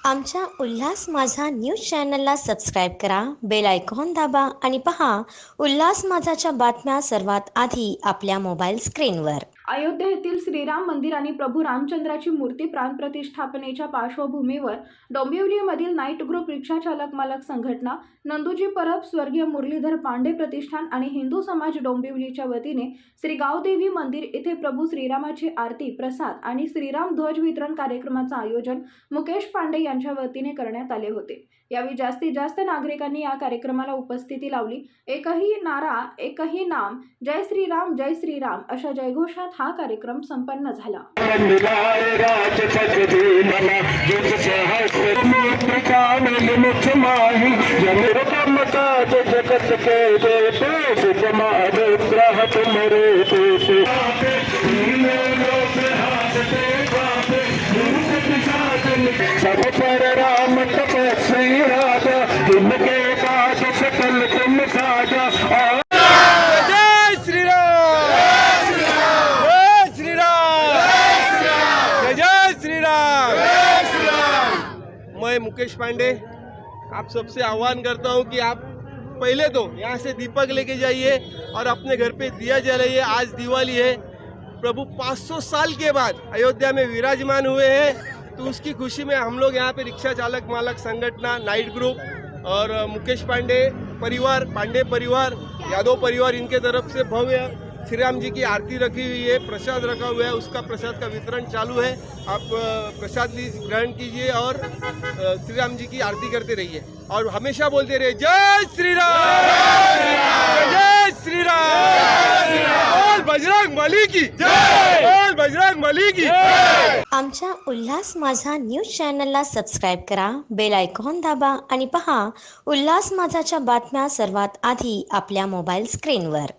आमच्या उल्हास माझा न्यूज चॅनलला सबस्क्राईब करा, बेल आयकॉन दाबा आणि पहा उल्हास माझाच्या बातम्या सर्वात आधी आपल्या मोबाईल स्क्रीनवर। अयोध्या येथील श्रीराम मंदिर आणि प्रभू रामचंद्राची मूर्ती प्राण प्रतिष्ठापनेच्या पार्श्वभूमीवर डोंबिवलीमधील नाईट ग्रुप रिक्षा चालक मालक संघटना, नंदुजी परब, स्वर्गीय मुरलीधर पांडे प्रतिष्ठान आणि हिंदू समाज डोंबिवलीच्या वतीने श्री गावदेवी मंदिर येथे प्रभू श्रीरामाची आरती, प्रसाद आणि श्रीराम ध्वज वितरण कार्यक्रमाचे आयोजन मुकेश पांडे यांच्या वतीने करण्यात आले होते। यावेळी जास्तीत जास्त नागरिकांनी या कार्यक्रमाला उपस्थिती लावली। एकही नारा, एकही नाम, जय श्रीराम अशा जयघोषात हा कार्यक्रम संपन्न झाला। सब पर राम तपत श्री राजा, जिनके पास सकल तुम साजा। जय श्री राम, जय श्री राम, जय श्री राम। मैं मुकेश पांडे आप सबसे आह्वान करता हूं कि आप पहले तो यहाँ से दीपक लेके जाइए और अपने घर पे दिया जलाइए। आज दिवाली है, प्रभु 500 साल के बाद अयोध्या में विराजमान हुए हैं, तो उसकी खुशी में हम लोग यहाँ पे रिक्शा चालक मालक संगठना, नाइट ग्रुप और मुकेश पांडे परिवार, पांडे परिवार, यादव परिवार, इनके तरफ से भव्य श्री राम जी की आरती रखी हुई है, प्रसाद रखा हुआ है, उसका प्रसाद का वितरण चालू है। आप प्रसाद ग्रहण कीजिए और श्री राम जी की आरती करते रहिए और हमेशा बोलते रहिए जय श्री राम, जय श्री राम, बजरंग बली की जय, बजरंग बली की जय। आमच्या उल्हास माझा न्यूज चॅनलला सबस्क्राईब करा, बेल आयकॉन दाबा आणि पहा उल्हास माझाच्या बातम्या सर्वात आधी आपल्या मोबाईल स्क्रीनवर।